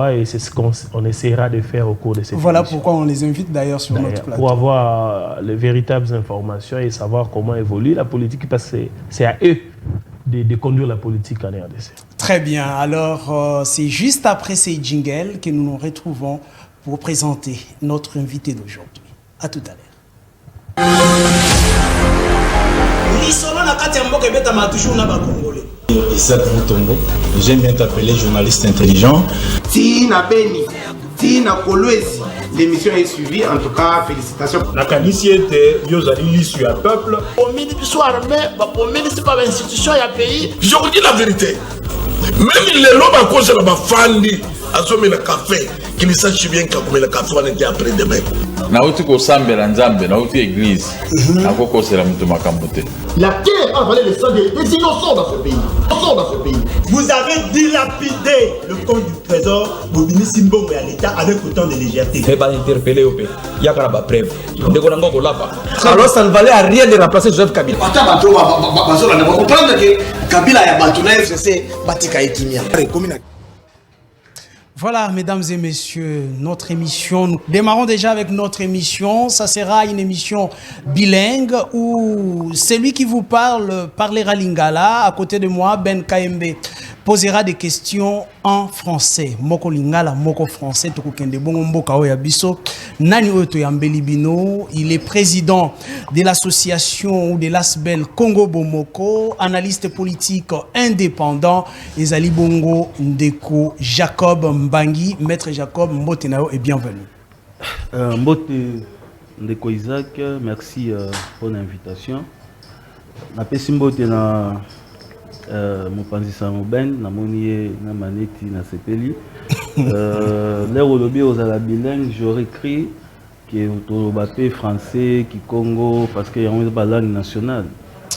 Et c'est ce qu'on essaiera de faire au cours de cette Voilà émission. pourquoi on les invite d'ailleurs sur notre plateau. Pour avoir les véritables informations et savoir comment évolue la politique, parce que c'est à eux de conduire la politique en RDC. Très bien. Alors, c'est juste après ces jingles que nous nous retrouvons pour présenter notre invité d'aujourd'hui. À tout à l'heure. Isaac Moutombo, j'aime bien t'appeler journaliste intelligent. Tina Beni, Tina Kolwezi, l'émission est suivie, en tout cas, félicitations. La canisse était, Yozali l'issue à peuple. Au ministre soit armé, au ministre pas l'institution et à pays. Je vous dis la vérité. Même les lobes à cause de la fandi, à ce moment café, qui ne sache bien qu'à le café, on était après demain. Nauti ko sambe la nzambe, nauti église. Akoko c'est la mutuma kambote. La terre a avalé le sang des innocents dans ce pays. Vous avez dilapidé le compte du trésor Bobini Simbongo et à l'État avec autant de légèreté. C'est pas interpellé au pays. Il y a pas preuve. Alors ça ne valait à rien de remplacer Joseph Kabila. Voilà, mesdames et messieurs, notre émission. Nous démarrons déjà avec notre émission. Ça sera une émission bilingue où celui qui vous parle parlera lingala. À côté de moi, Ben KMB posera des questions en français. Moko lingala, moko français. Tokukende bongo mboka oya biso. Nani oto yambeli bino. Il est président de l'association ou de l'ASBEL Congo Bomoko, analyste politique indépendant. Ezali bongo ndeko Jacob Mbangi. Maître Jacob Mbote Nao et bienvenue. Mbote ndeko Isaac, merci pour l'invitation. Napesi Mbote na mopanzi sango Ben na moni na maneti na sepeli. L'air lobby aux ala bilingue, j'aurais écrit que autobapé français, qui Congo, parce qu'il y a une langue nationale.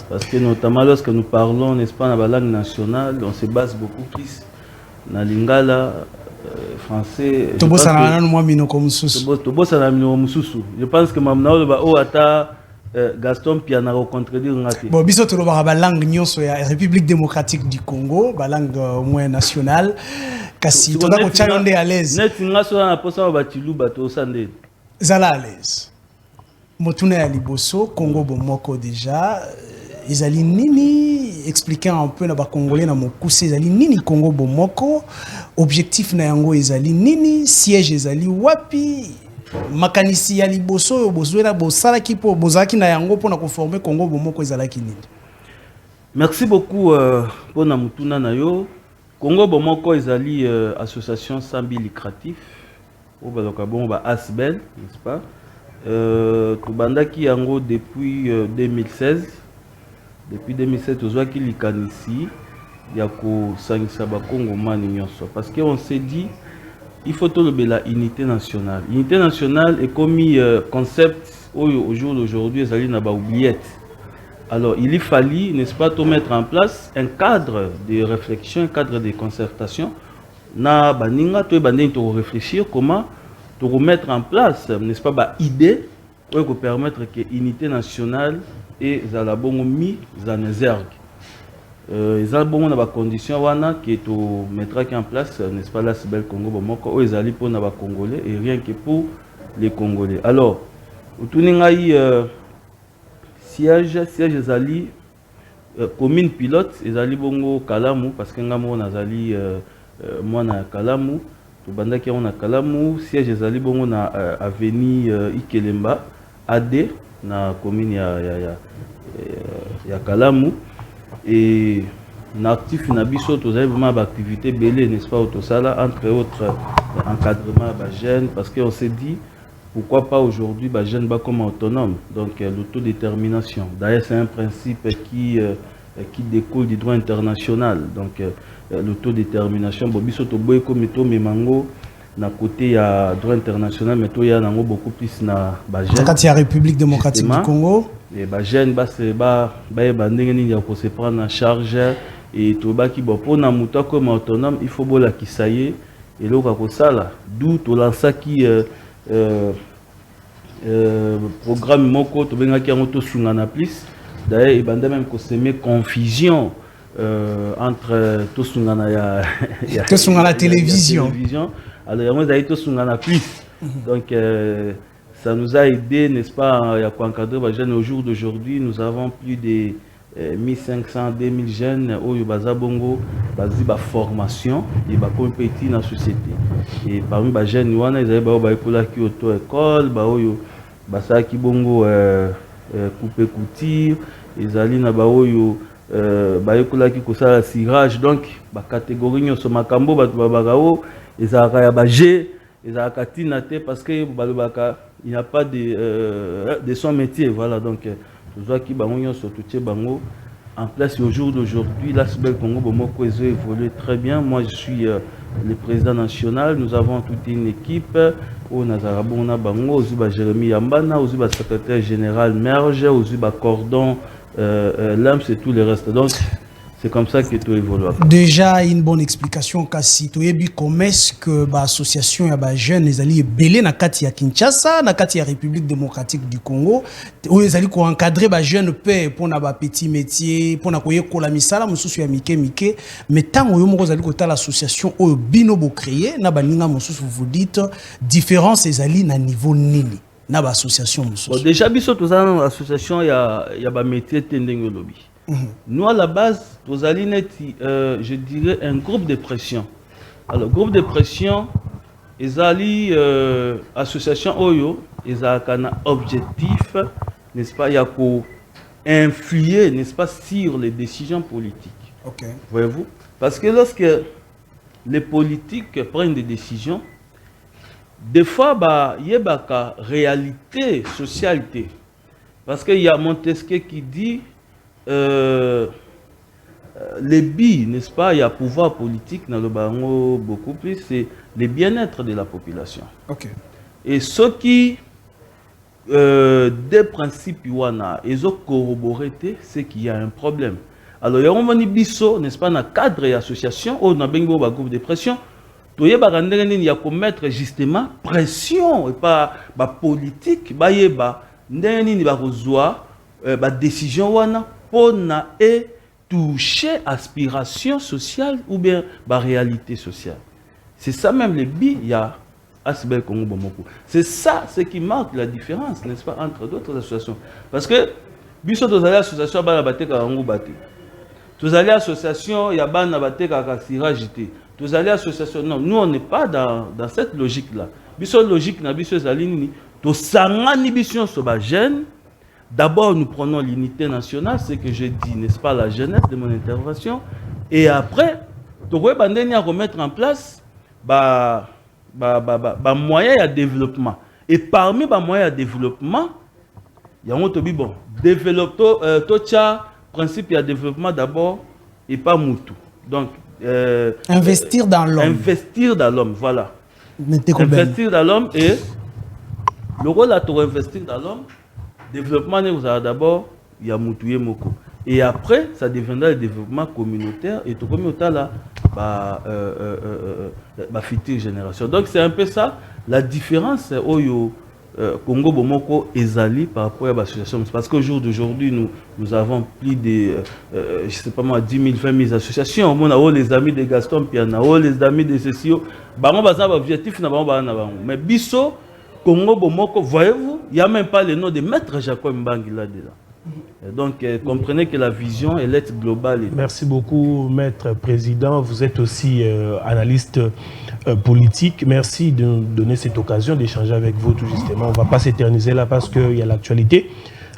Parce que notamment lorsque nous parlons, n'est-ce pas, dans la langue nationale, on se base beaucoup plus dans lingala français. Je pense que Mamnao ba o ata Gaston Piana contredire ngati. Bon, biso to ba langue nyonso ya République démocratique du Congo, ba langue au moins nationale. Kasi to da ko chayonde à l'aise. Net ngaso na posa ba tilu bato sande. Zala à l'aise. Motuna ya liboso Congo bomoko déjà. Ezali nini expliquer un peu na ba congolais na mokuse ezali nini Congo bomoko, objectif na yango ezali nini, siège ezali wapi, makanisi ya liboso yo bozwela bosala ki po bozaki na yango pona ko former Congo bomoko ezalaki nini. Merci beaucoup pour na mutuna na yo. Congo bomoko ezali association sans but lucratif au baloka bon ba ASBEL, n'est-ce pas? Tubandaki yango depuis 2016. Depuis 2007, nous avons dit qu'il y a Congo parce qu'on s'est dit il faut tout la unité nationale. L'unité nationale est comme concept au jour d'aujourd'hui, ça n'a pas oublié. Alors il fallait, n'est-ce pas, tout mettre en place un cadre de réflexion, un cadre de concertation. Na baninga to bandé to réfléchir comment to remettre en place, n'est-ce pas, ba idée pour permettre que l'unité nationale et Zalabongo mis en exergue. Zalabongo n'a pas condition wana qui est au mettre en place, n'est-ce pas, la Sibel Congo Bomoko ou Zali pour n'a pas congolais et rien que pour les Congolais. Alors, au Tuningaï siège Zali commune pilote Zali Bongo Kalamu parce que ngamo na Zali moi na Kalamu, to bandaki on na Kalamu, siège Zali Bongo na avenue Ikelemba AD na commune ya Kalamu et natif na biso to za vraiment activité belé, n'est-ce pas, au sala entre autres encadrement ba jeunes parce que on s'est dit pourquoi pas aujourd'hui ba jeunes ba comme autonome, donc l'autodétermination d'ailleurs c'est un principe qui découle du droit international, donc l'autodétermination bo biso to boy comme to memango na côté ya droit international mais to ya nango beaucoup plus na ba jeunes quand il y a République démocratique du Congo et ba jeunes ba se ba ndenge nini ya ko se prendre en charge et to ba ki bo pona muta comme autonome il faut bola ki saye et loka ko sala d'où to lança qui programme moko to benga ki ngoto sunga na plus d'ailleurs il banda même ko semer confusion entre to sunga na ya to sunga la télévision Alors, il y a été plus. Donc, ça nous a aidé, n'est-ce pas, à encadrer les jeunes. Au jour d'aujourd'hui, nous avons plus de 1500, 2000 jeunes au Bazabongo, basé la formation et la compétition dans la société. Et parmi les jeunes, ils ont été auto-école, basaki bongo couper couture, ils allaient na baoyo bayekolaki kosala cirage. Donc ba catégorie nyo so makambo ba bagao ezaka ya baje ezaka tinate parce que balobaka il n'y a pas de son métier, voilà. Donc tout ça qui bango nyo so touché bango en place au jour d'aujourd'hui. L'Asbel Congo Bomoko évolue très bien. Moi je suis le président national. Nous avons toute une équipe au Nazarabona Bango, Ozuba Jérémy Yambana, Ozuba secrétaire général Merge, Ozuba Cordon, Lamps et tout le reste. Donc, c'est comme ça que tout évolue. Déjà, une bonne explication, Kassi. Tu as vu comment est-ce que l'association ya jeunes les alliés belé na kati ya Kinshasa, na kati ya République démocratique du Congo, où les alliés ko encadrer ba jeunes paix pour na ba petit métier, pour na koye ko la misala mususu ya mike, mais tant oyo moko zali ko ta l'association o bino bo créer na ba ninga mususu vous dites différence les alliés na niveau nini na ba association mususu. Bon, déjà biso to za na association ya ba métier tendenge lobby. Nous, à la base, nous allons être, je dirais, un groupe de pression. Alors, groupe de pression, ils allaient, association Oyo, ils ont un objectif, n'est-ce pas, il y a qu'à influer, n'est-ce pas, sur les décisions politiques. Ok. Voyez-vous? Parce que lorsque les politiques prennent des décisions, des fois, il y a une réalité, socialité. Parce qu'il y a Montesquieu qui dit, les billes, n'est-ce pas, il y a pouvoir politique dans le Bango beaucoup plus, c'est le bien-être de la population. Ok. Et ce qui, des principes, ils ont corroboré, c'est qu'il y a un problème. Alors, il y a un bisso, n'est-ce pas, dans le cadre de l'association, ou dans le groupe de pression, il y a qu'à mettre justement pression, et pas politique, il y a décision, pour toucher aspiration sociale ou bien réalité sociale. C'est ça même le but, il y a Asbel Congo Bomoko. C'est ça ce qui marque la différence, n'est-ce pas, entre d'autres associations. Parce que, biso tozali association bana bateka rango baté. Tozali association ya bana bateka ka siragité. Tozali association, non, nous on n'est pas dans cette logique-là. Biso logique na biso ezali nini, to sangani biso so ba jeune. D'abord, nous prenons l'unité nationale, c'est que je dis, n'est-ce pas, la jeunesse de mon intervention. Et après, nous allons remettre en place moyens de développement. Et parmi les moyens de développement, il y a un autre bon, principe de développement d'abord et pas moutou. Donc, investir dans l'homme. Investir dans l'homme, voilà. Investir dans l'homme et le rôle à tout investir dans l'homme. Développement, vous avez d'abord, il y a Moutouye Moko. Et après, ça deviendra le développement communautaire. Et tout communautaire là, future génération. Donc c'est un peu ça, la différence au Congo Bomoko et Zali par rapport à l'association. Parce qu'au jour d'aujourd'hui, nous avons plus de, je ne sais pas moi, 10 000, 20 000 associations. On a les amis de Gaston Piana, les amis de Cécio. Objectif, mais Bisso, Congo Bomoko, voyez-vous, il n'y a même pas le nom de Maître Jacob Mbangi là-dedans. Donc, comprenez que la vision, elle est globale. Merci beaucoup, Maître Président. Vous êtes aussi analyste politique. Merci de nous donner cette occasion d'échanger avec vous tout justement. On ne va pas s'éterniser là parce qu'il y a l'actualité.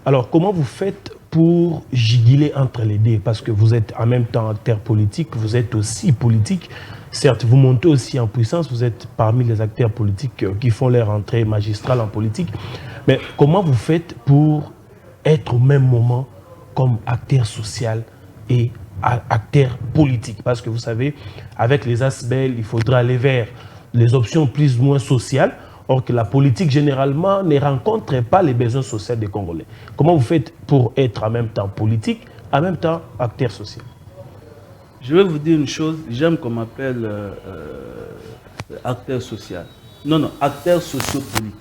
Alors, comment vous faites pour juguler entre les deux? Parce que vous êtes en même temps acteur politique, vous êtes aussi politique. Certes, vous montez aussi en puissance, vous êtes parmi les acteurs politiques qui font leur entrée magistrale en politique. Mais comment vous faites pour être au même moment comme acteur social et acteur politique? Parce que vous savez, avec les Asbel, il faudra aller vers les options plus ou moins sociales, or que la politique généralement ne rencontre pas les besoins sociaux des Congolais. Comment vous faites pour être en même temps politique, en même temps acteur social? Je vais vous dire une chose, j'aime qu'on m'appelle acteur social. Non, acteur socio-politique.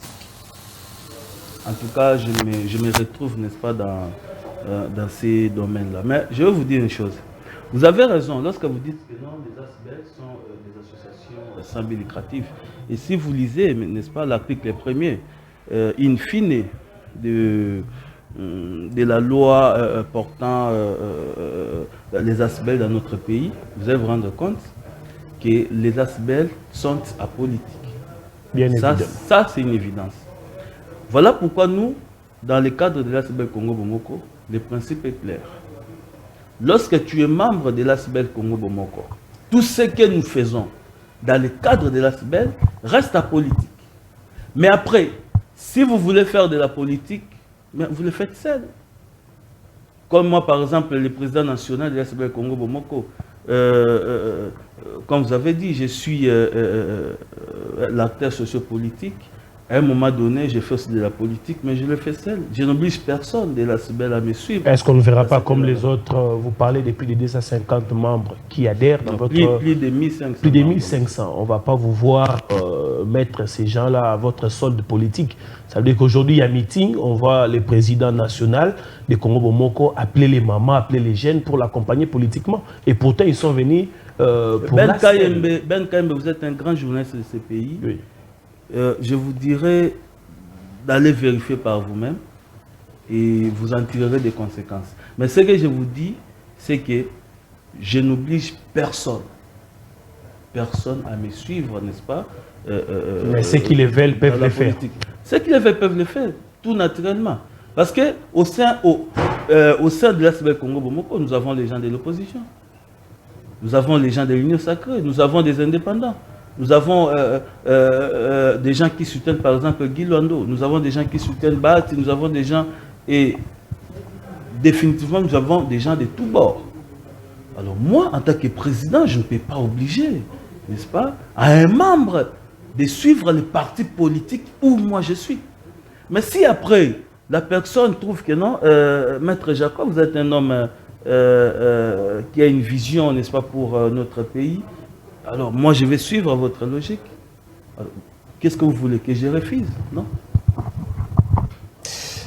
En tout cas, je me retrouve, n'est-ce pas, dans ces domaines-là. Mais je vais vous dire une chose. Vous avez raison, lorsque vous dites que non, les ASBEL sont des associations sans but lucratif. Et si vous lisez, n'est-ce pas, l'article 1er, in fine de la loi portant les ASBEL dans notre pays, vous allez vous rendre compte que les ASBEL sont apolitiques. Bien évidemment. Ça c'est une évidence. Voilà pourquoi nous, dans le cadre de l'ASBEL Congo Bomoko, le principe est clair. Lorsque tu es membre de l'ASBEL Congo Bomoko, tout ce que nous faisons dans le cadre de l'ASBEL reste apolitique. Mais après, si vous voulez faire de la politique, mais vous le faites seul. Comme moi, par exemple, le président national de l'ASBEL Congo Bomoko, comme vous avez dit, je suis l'acteur sociopolitique. À un moment donné, je fais aussi de la politique, mais je le fais seul. Je n'oblige personne de l'ASBEL à me suivre. Est-ce qu'on ne verra pas comme les autres, vous parlez de plus de 250 membres qui adhèrent dans votre... Plus de 1500. Plus de 1500. On ne va pas vous voir mettre ces gens-là à votre solde politique. Ça veut dire qu'aujourd'hui, il y a un meeting, on voit le président national de Congo Bomoko appeler les mamans, appeler les jeunes pour l'accompagner politiquement. Et pourtant, ils sont venus pour Ben Kayembe, vous êtes un grand journaliste de ce pays. Oui. Je vous dirais d'aller vérifier par vous-même et vous en tirerez des conséquences. Mais ce que je vous dis, c'est que je n'oblige personne à me suivre, n'est-ce pas? Mais ceux qui le veulent peuvent le faire. Ceux qui le veulent peuvent le faire, tout naturellement. Parce qu'au sein de l'ASBEL Congo Bomoko, nous avons les gens de l'opposition. Nous avons les gens de l'Union sacrée, nous avons des indépendants. Nous avons des gens qui soutiennent par exemple Guy Luando, nous avons des gens qui soutiennent Bahati, nous avons des gens, et définitivement nous avons des gens de tous bords. Alors moi, en tant que président, je ne peux pas obliger, n'est-ce pas, à un membre de suivre les partis politiques où moi je suis. Mais si après, la personne trouve que non, Maître Jacob, vous êtes un homme qui a une vision, n'est-ce pas, pour notre pays, alors moi je vais suivre votre logique. Qu'est-ce que vous voulez que je refuse? Non?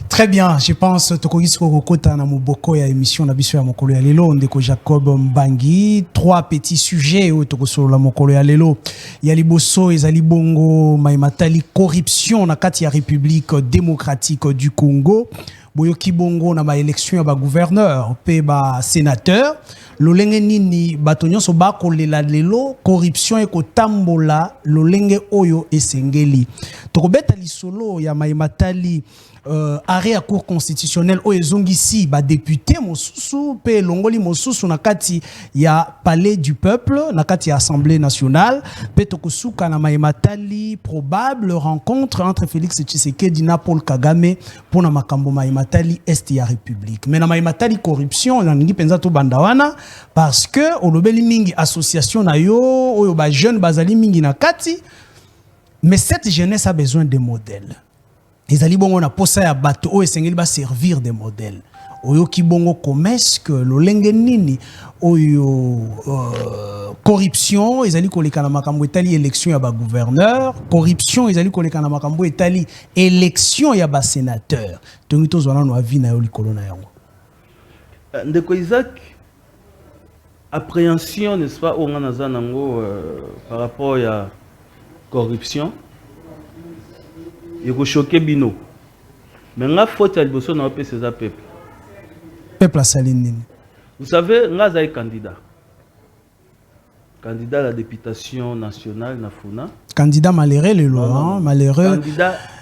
Très bien, je pense que Kokota na muboko ya émission na biso ya mokolo ya lelo ndeko Jacob Mbangi. Trois petits sujets au tokosolo la mokolo ya lelo. Ya liboso ezali bongo maimatali corruption na kati ya République démocratique du Congo. Boyoki bongo na ba élection ya ba gouverneur pe ba sénateur. Lolenge nini bato nyonso bakolela lelo corruption ekotambola lolenge oyo esengeli. Tokobeta lisolo ya maimatali arrêt à cour constitutionnel o ezongisi ba député mosusu pe longoli mosusu na kati ya palais du peuple na kati ya assemblée nationale pe tokusuka na maimatali probable rencontre entre Félix Tshisekedi na Paul Kagame pona makambo maimatali est ya république mais na maimatali corruption na ngi penza to bandawana parce que olobeli mingi association na yo oyo ba jeune bazali mingi na kati mais cette jeunesse a besoin de modèles. Les alibongo na posa ya bato o esengeli ba servir des modèles. Oyo kibongo commerce que lolenge nini oyo corruption ezali koleka na makambo etali élection ya ba gouverneur, corruption ezali koleka na makambo etali élection ya ba sénateur. Tongi tozwana no avi na yo likolo na yango. Ndeko Isaac, appréhension n'est-ce pas au ngana nango par rapport à corruption. Il faut choquer Bino. Mais la faute à l'Iboso n'a pas ces peuple. Peuple à Saline. Vous savez, nous avons un candidat. Candidat à la députation nationale, Nafuna. Candidat malheureux, le loi, malheureux.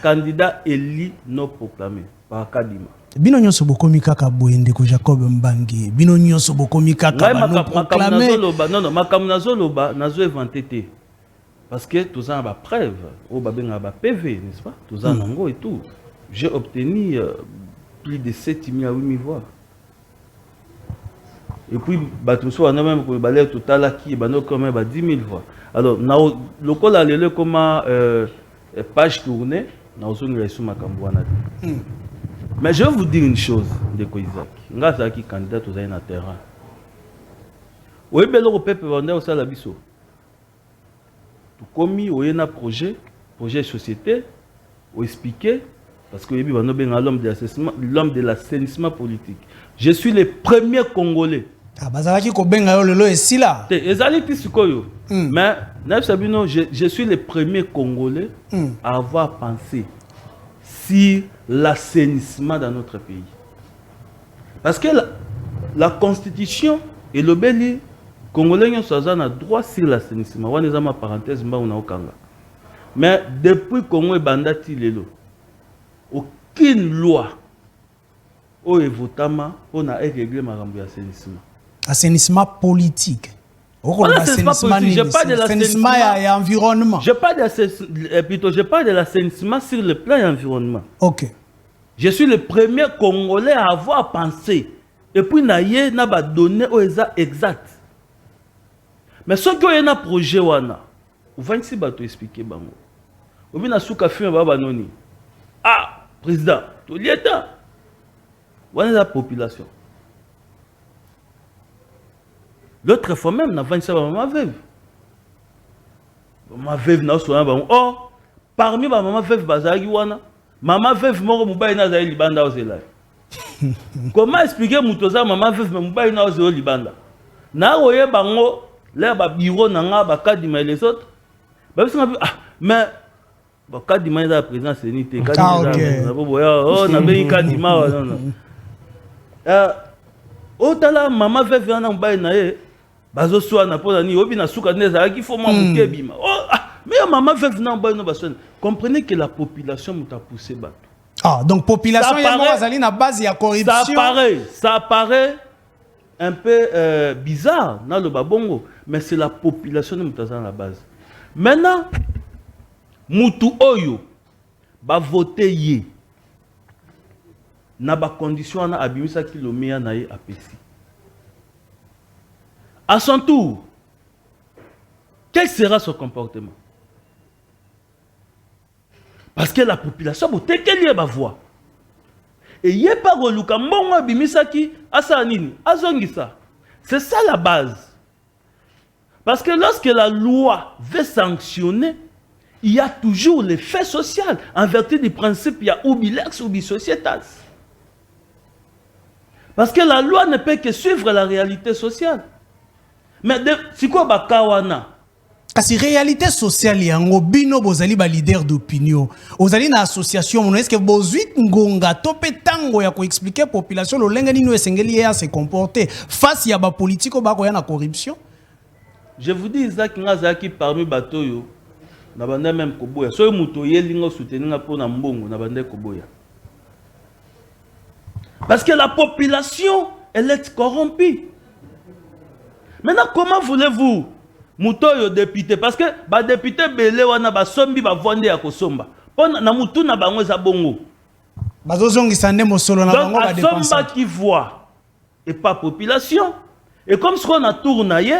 Candidat élu non proclamé par Kadima. Bino nyonso bokomi kaka boende ko Jacob Mbangi. Bino nyonso bokomi kaka non proclamé. Non, makamunazo loba, nazo inventé. Parce que tout ça a preuve, au babin a PV, n'est-ce pas? Tout ça nango et tout. J'ai obtenu plus de 7 000 à 8 000 voix. Et puis, on a même pour le tout à l'heure qui est quand même 10 000 voix. Alors, le col a le comme page tournée, nous avons sous ma cambouana. Mais je vais vous dire une chose de Isaac. Nous avons qui candidat aux un terrain. Oui, mais le peuple on est au Salabiso. Commis au un projet société, au expliquer, parce que l'homme de l'assainissement politique. Je suis le premier Congolais Ah, bazalaki ko benga yo lelo esila. Ezali tisikoyo. Mais Naïf Sabino, je suis le premier Congolais à avoir pensé sur l'assainissement dans notre pays. Parce que la Constitution et le Béli, Congolais ont droit sur l'assainissement. On a ma parenthèse, mais depuis Congo et Bandati Lelo, aucune loi au Evotama on a réglé ma l'assainissement. Assainissement politique. L'assainissement politique. Je parle de l'assainissement et environnement. Je parle de l'assainissement sur le plan environnement. Ok. Je suis le premier Congolais à avoir pensé. Et puis, naïe n'a pas donné aux exact. Mais ce qu'il y a un projet, vous va expliquer. Vous avez un ah, président, tout l'État. Vous avez la population. L'autre fois même, n'a pas maman veuve. Maman veuve n'a pas oh, parmi ma maman veuve, maman veuve, mon mobile n'a pas libanda aux élèves. Comment expliquer Moutoza, maman veuve, mon mobile n'a pas libanda? Na oye bango, là, bureau n'a pas de les autres. Mais, quand il m'a dit la présidence, c'est une idée. Oh, on a bien kadima. Oh, tala maman veuve n'a pas de bazo soa na pona ni obi na suka neza qui faut moi muke bima. Oh, mais maman veuve n'a pas de personne. Comprenez que la population m'a poussé bateau. Ah, donc population y a na base ya corruption. Ça paraît un peu bizarre dans le babongo, mais c'est la population qui est à la base. Maintenant, Moutou Oyo va voter yé. Na ba condition na abimisa kilomia na ye apesi. À son tour, quel sera son comportement? Parce que la population va qu'elle va voir. Et il n'y a pas de mbongo abimisaki asanini azongisa. C'est ça la base. Parce que lorsque la loi veut sanctionner, il y a toujours l'effet social. En vertu du principe, il y a ubilex ou societas. Parce que la loi ne peut que suivre la réalité sociale. Mais c'est quoi bakawana? Kasi réalité sociale yango bino bozali ba leader d'opinion. Ozali na association, est-ce que bozuit ngonga topé tango ya ko expliquer population lo lenga nino esengeli ya se comporter face ya ba politique ba ko ya na corruption? Je vous dis Isaac Ngazaki parmi batoyo na banda même koboya. So muto yelingo soutenir pour na mbongo na banda koboya. Parce que la population elle est corrompue. Maintenant, comment voulez-vous Moutoyo député? Parce que les députés belé wana ba sombi ba vendre ya kosomba. Pona na mutu na bango za bongo. Bazozongi sande mosolo na bango ba dépenser. Somba qui voit et pas population. Et comme ce qu'on a tourné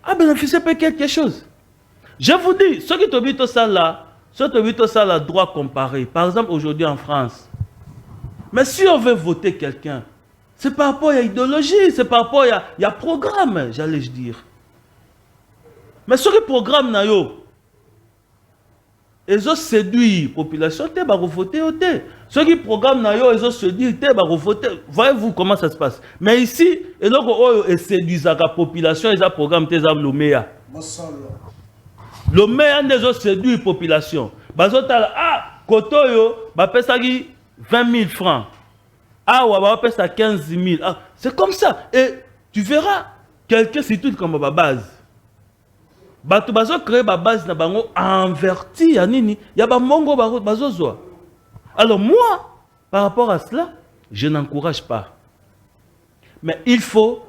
a bénéficié de quelque chose. Je vous dis, ceux qui t'habitent ça là, droit comparé. Par exemple, aujourd'hui en France. Mais si on veut voter quelqu'un, c'est par rapport à l'idéologie, c'est par rapport à programme, j'allais dire. Mais ce que programme na yo, ils ont séduit la population, ils vont voter. Ce qui programme na yo, ils ont séduit, ils vont voter. Voyez-vous comment ça se passe. Mais ici, ils séduisent la population, ils ont programme, ils ont le meilleur. Le meilleur, ils ont séduit la population. Ah, Kotoyo, bah pesagi 20 000 francs. Ah, on va passer à 15 000. Ah, c'est comme ça. Et tu verras, quelqu'un c'est tout comme ma base. Tu vas créer ma base en vertu. Il y a un mongo bazozoa. Alors moi, par rapport à cela, je n'encourage pas. Mais il faut,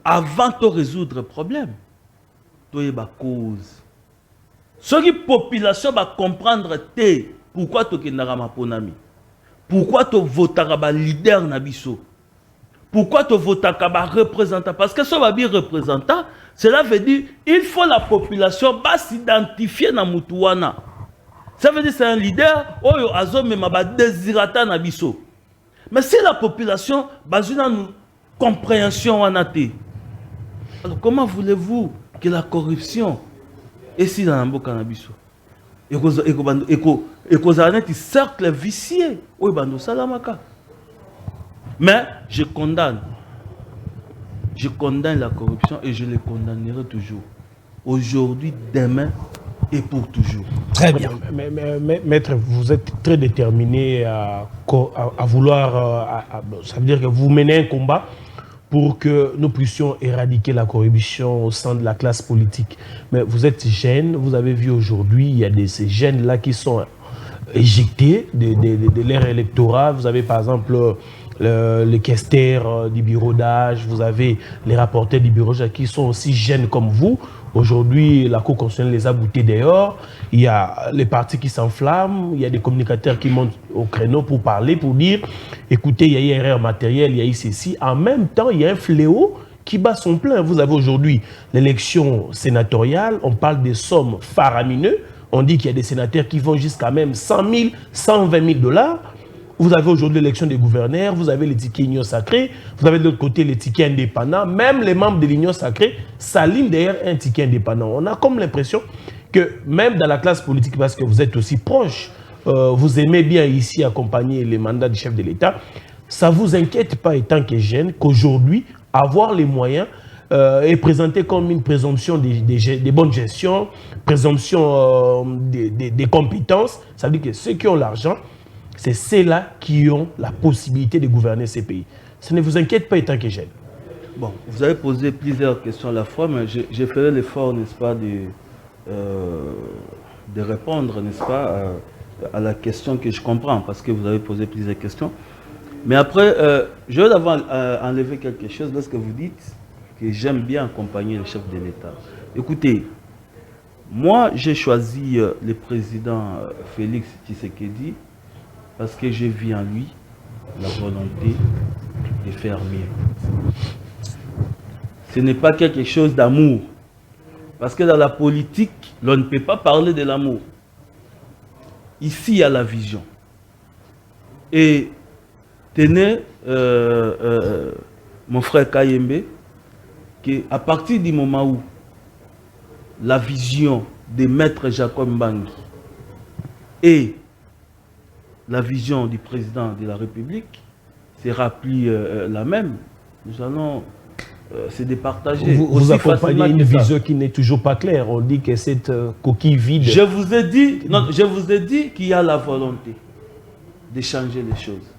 avant de résoudre le problème, tu as une cause. Ce qui la population va comprendre, pourquoi tu es un ponami. Pourquoi tu votes un leader Nabiso? Pourquoi tu votes un représentant? Parce que ce va dire représentant, cela veut dire il faut la population s'identifier dans Moutouana. Ça veut dire c'est un leader, oyo azome ma désirata Nabiso. Mais si la population a une compréhension wanate, alors comment voulez-vous que la corruption est si dans Mboka Nabiso? Et qu'on a un cercle vicié. Mais je condamne Je condamne la corruption et je les condamnerai toujours. Aujourd'hui, demain et pour toujours. Très bien. Mais, maître, vous êtes très déterminé à vouloir... ça veut dire que vous menez un combat pour que nous puissions éradiquer la corruption au sein de la classe politique. Mais vous êtes jeune, vous avez vu aujourd'hui, il y a ces jeunes-là qui sont éjectés de l'ère électorale. Vous avez par exemple les questeurs du bureau d'âge, vous avez les rapporteurs du bureau d'âge qui sont aussi jeunes comme vous. Aujourd'hui, la Cour constitutionnelle les a boutés dehors. Il y a les partis qui s'enflamment. Il y a des communicateurs qui montent au créneau pour parler, pour dire écoutez, il y a eu erreur matérielle, il y a eu ceci. En même temps, il y a un fléau qui bat son plein. Vous avez aujourd'hui l'élection sénatoriale. On parle des sommes faramineuses. On dit qu'il y a des sénateurs qui vont jusqu'à même 100 000, 120 000 $. Vous avez aujourd'hui l'élection des gouverneurs, vous avez les tickets Union Sacrée, vous avez de l'autre côté les tickets indépendants. Même les membres de l'Union Sacrée s'alignent derrière un ticket indépendant. On a comme l'impression que même dans la classe politique, parce que vous êtes aussi proche, vous aimez bien ici accompagner les mandats du chef de l'État, ça ne vous inquiète pas, étant que jeune, qu'aujourd'hui, avoir les moyens est présenté comme une présomption des bonnes gestions, présomption des compétences. Ça veut dire que ceux qui ont l'argent, c'est ceux-là qui ont la possibilité de gouverner ces pays. Ça ne vous inquiète pas étant que jeune. Bon, vous avez posé plusieurs questions à la fois, mais je ferai l'effort, n'est-ce pas, de répondre, n'est-ce pas, à la question que je comprends, parce que vous avez posé plusieurs questions. Mais après, je veux d'abord enlever quelque chose lorsque vous dites que j'aime bien accompagner le chef de l'État. Écoutez, moi, j'ai choisi le président Félix Tshisekedi parce que j'ai vu en lui la volonté de faire mieux. Ce n'est pas quelque chose d'amour. Parce que dans la politique, l'on ne peut pas parler de l'amour. Ici, il y a la vision. Et tenez, mon frère Kayembe, qu'à partir du moment où la vision de Maître Jacob Mbangi et la vision du président de la République sera plus la même, nous allons se départager. Vous accompagnez une vision qui n'est toujours pas claire. On dit que cette coquille vide... Je vous ai dit qu'il y a la volonté de changer les choses.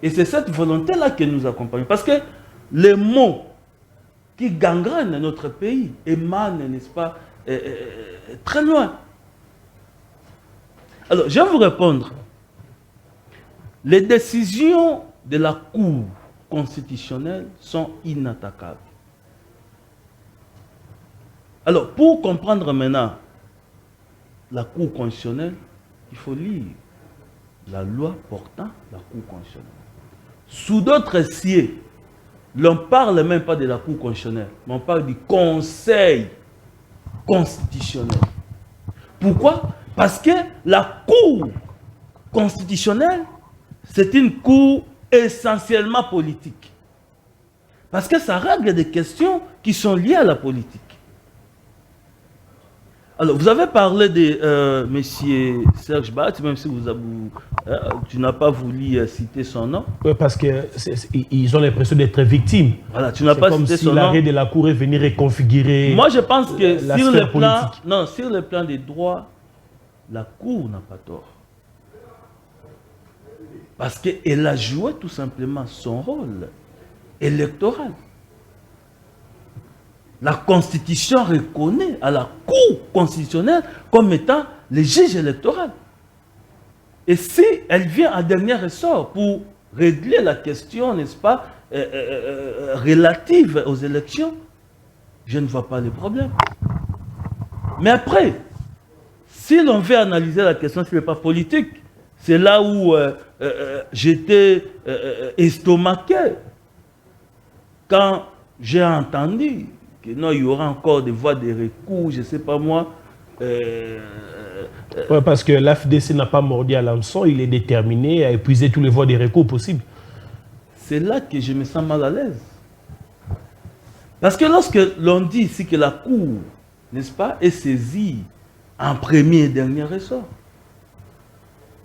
Et c'est cette volonté-là que nous accompagnons. Parce que les mots qui gangrènent notre pays émanent, n'est-ce pas, très loin. Alors, je vais vous répondre. Les décisions de la Cour constitutionnelle sont inattaquables. Alors, pour comprendre maintenant la Cour constitutionnelle, il faut lire la loi portant la Cour constitutionnelle. Sous d'autres cieux, l'on ne parle même pas de la Cour constitutionnelle, mais on parle du Conseil constitutionnel. Pourquoi? Parce que la Cour constitutionnelle, c'est une cour essentiellement politique. Parce que ça règle des questions qui sont liées à la politique. Alors, vous avez parlé de M. Serge Bat, même si tu n'as pas voulu citer son nom. Oui, parce qu'ils ont l'impression d'être victimes. Voilà, tu n'as pas cité son nom. Comme si l'arrêt de la Cour est venu reconfigurer. Moi, je pense que sur le plan des droits, la Cour n'a pas tort. Parce qu'elle a joué tout simplement son rôle électoral. La Constitution reconnaît à la Cour constitutionnelle comme étant le juge électoral. Et si elle vient en dernier ressort pour régler la question, n'est-ce pas, relative aux élections, je ne vois pas le problème. Mais après, si l'on veut analyser la question sur le plan politique, c'est là où j'étais estomaqué quand j'ai entendu que non, il y aura encore des voies de recours, je ne sais pas moi. Ouais, parce que l'AFDC n'a pas mordu à l'hameçon, il est déterminé à épuiser toutes les voies de recours possibles. C'est là que je me sens mal à l'aise. Parce que lorsque l'on dit ici que la Cour, n'est-ce pas, est saisie en premier et dernier ressort,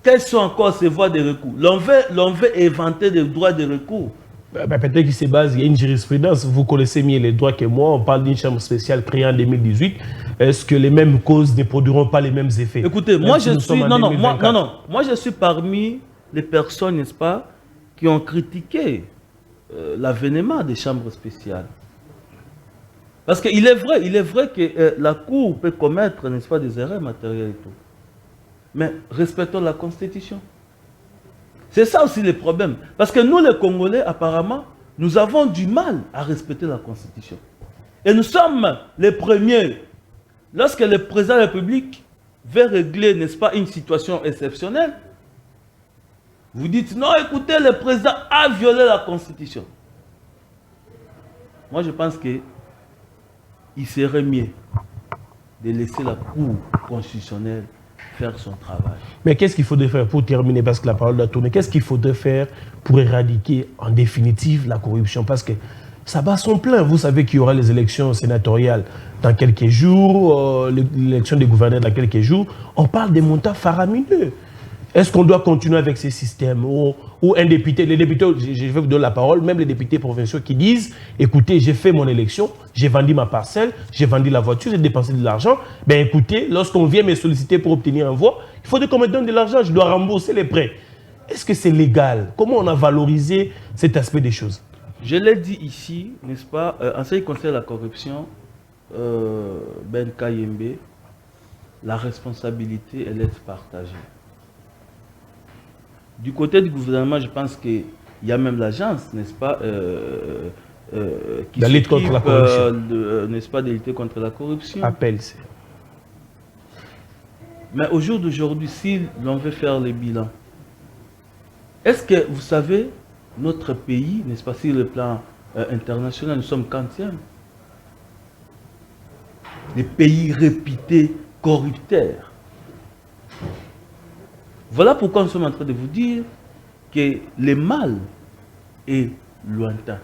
quelles sont encore ces voies de recours? L'on veut inventer des droits de recours. Peut-être qu'il se base, il y a une jurisprudence, vous connaissez mieux les droits que moi, on parle d'une chambre spéciale créée en 2018. Est-ce que les mêmes causes ne produiront pas les mêmes effets? Écoutez, moi je suis moi je suis parmi les personnes, n'est-ce pas, qui ont critiqué l'avènement des chambres spéciales. Parce qu'il est vrai que la Cour peut commettre, n'est-ce pas, des erreurs matérielles et tout. Mais respectons la Constitution. C'est ça aussi le problème. Parce que nous, les Congolais, apparemment, nous avons du mal à respecter la Constitution. Et nous sommes les premiers. Lorsque le président de la République veut régler, n'est-ce pas, une situation exceptionnelle, vous dites, non, écoutez, le président a violé la Constitution. Moi, je pense qu'il serait mieux de laisser la Cour constitutionnelle faire son travail. Mais qu'est-ce qu'il faudrait faire pour terminer, parce que la parole doit tourner, qu'est-ce qu'il faudrait faire pour éradiquer en définitive la corruption? Parce que ça bat son plein. Vous savez qu'il y aura les élections sénatoriales dans quelques jours, l'élection des gouverneurs dans quelques jours. On parle des montants faramineux. Est-ce qu'on doit continuer avec ces systèmes ou un député, les députés, je vais vous donner la parole, même les députés provinciaux qui disent, écoutez, j'ai fait mon élection, j'ai vendu ma parcelle, j'ai vendu la voiture, j'ai dépensé de l'argent. Ben écoutez, lorsqu'on vient me solliciter pour obtenir un voix, il faut qu'on me donne de l'argent, je dois rembourser les prêts. Est-ce que c'est légal? Comment on a valorisé cet aspect des choses? Je l'ai dit ici, n'est-ce pas, en ce qui concerne la corruption, Ben Kayembe, la responsabilité, elle est partagée. Du côté du gouvernement, je pense qu'il y a même l'agence, n'est-ce pas, qui la lutte contre la corruption, n'est-ce pas, de lutter contre la corruption. Appel. Mais au jour d'aujourd'hui, si l'on veut faire les bilans, est-ce que vous savez, notre pays, n'est-ce pas, sur le plan international, nous sommes quantième. Les pays réputés corrupteurs. Voilà pourquoi nous sommes en train de vous dire que le mal est lointain.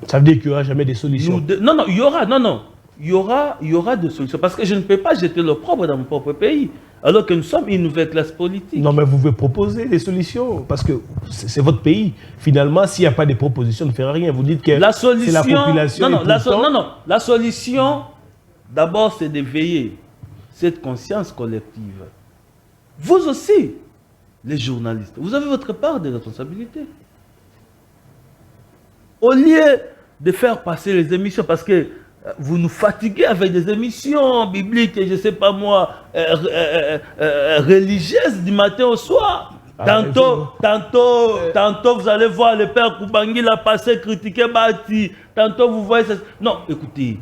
Ça veut dire qu'il n'y aura jamais de solutions. Non, il y aura des solutions. Parce que je ne peux pas jeter l'opprobre dans mon propre pays, alors que nous sommes une nouvelle classe politique. Non, mais vous pouvez proposer des solutions, parce que c'est votre pays. Finalement, s'il n'y a pas de propositions, on ne fera rien. Vous dites que c'est la population. La solution, d'abord, c'est d'éveiller cette conscience collective. Vous aussi, les journalistes, vous avez votre part de responsabilité. Au lieu de faire passer les émissions, parce que vous nous fatiguez avec des émissions bibliques, je ne sais pas moi, religieuses du matin au soir. Tantôt, vous allez voir le père Koubangi l'a passé, critiquer Bati. Tantôt, vous voyez ça. Non, écoutez.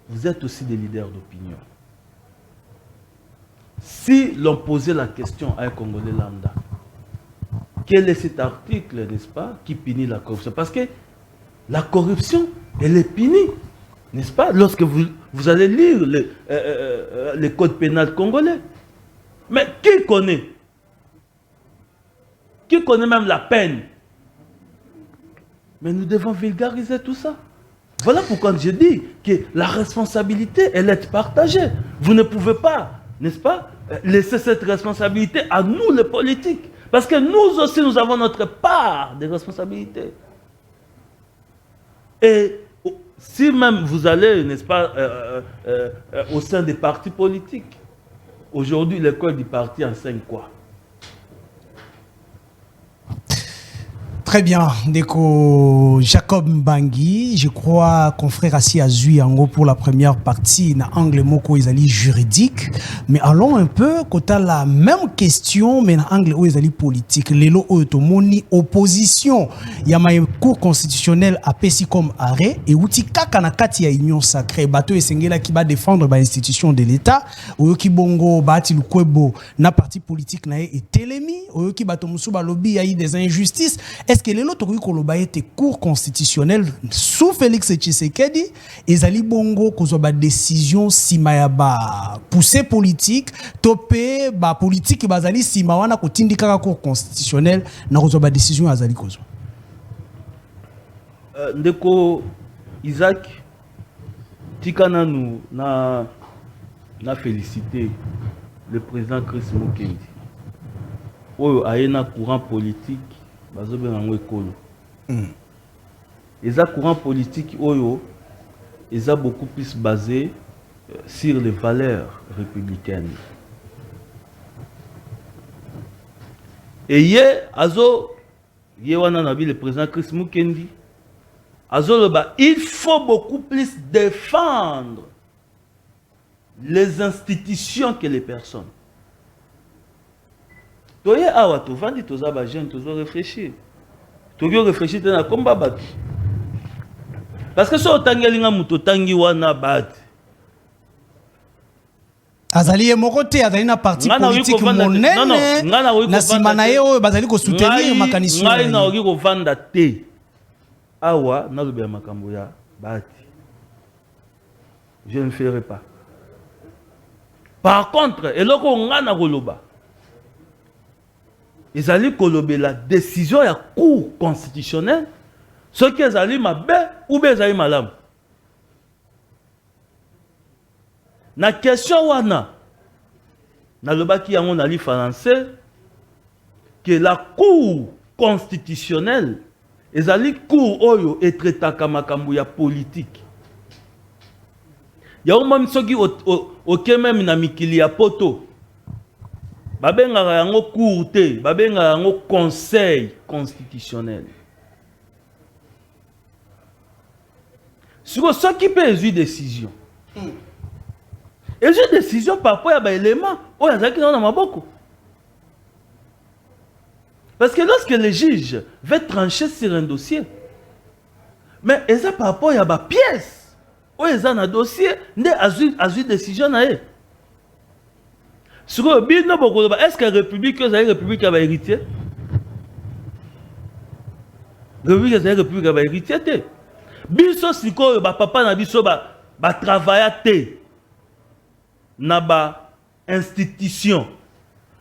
Vous êtes aussi des leaders d'opinion. Si l'on posait la question à un Congolais lambda, quel est cet article, n'est-ce pas, qui punit la corruption? Parce que la corruption, elle est punie, n'est-ce pas, lorsque vous allez lire le code pénal congolais. Mais qui connaît? Qui connaît même la peine? Mais nous devons vulgariser tout ça. Voilà pourquoi je dis que la responsabilité, elle est partagée. Vous ne pouvez pas, n'est-ce pas, laisser cette responsabilité à nous, les politiques. Parce que nous aussi, nous avons notre part de responsabilité. Et si même vous allez, n'est-ce pas, au sein des partis politiques, aujourd'hui, l'école du parti enseigne quoi? Très bien, Ndeko Jacob Mbangi, je crois qu'on ferait assis à Zui Ango pour la première partie, na angle moko ezali juridique, mais allons un peu côté la même question, mais na angle ezali politique. Lelo otomoni opposition, yama cour constitutionnelle apesi comme arrêt et outi kaka na kati ya union sacrée, bato esengela qui va défendre ba institution de l'État, oyoki bongo baati lukwebo na parti politique na et telemi, oyoki bato musu ba lobby ya des injustices. Est-ce que les autres été cour constitutionnelle sous Félix Tshisekedi ezali bongo kozwa décision simayaba poussée politique topé ba politique bazali simawana kotindika cour constitutionnelle na kozwa décision azali kozwa Ndeko Isaac tikana nous na féliciter le président Chris Mukendi oyo ayena courant politique bazobenga ngo ekolo. Eza courant politique oyo eza beaucoup plus basé sur les valeurs républicaines. Et hier wana nabi le président Chris Mukendi il faut beaucoup plus défendre les institutions que les personnes. Toye awa to vandi toza ba jeune tozo réfléchir. Toyo réfléchir na komba bat. Parce que so tangelinga muto tangi wana bat. Azali moko te azali na parti politique monene na simana ye oyo bazali ko soutenir makanisi. Ngai na oki ko vanda te. Awa na lobe makambo ya bati. Je ne ferai pas. Par contre, eloko ngana koloba. Ezali kolobe la décision ya cour constitutionnelle ce que ezali mabe ou be ezali malamu. Na question wana na lobaki yango na li français que la cour constitutionnelle ezali cour oyo etretaka makambo ya politique. Ya umam soki oke même na mikili ya poto. Babengaka yango cour te, babengaka yango conseil constitutionnel. Sur ce qui peut une décision. Et une décision parfois il y a des éléments où il y a qui dans maboko. Parce que lorsque le juge veut trancher sur un dossier, mais ça parfois il y a des pièces où il y a un dossier, il y a une décision. Est-ce que la République est une République qui a héritier? La République est une République qui a héritier. Biso siko papa na biso ba travailler na ba institution.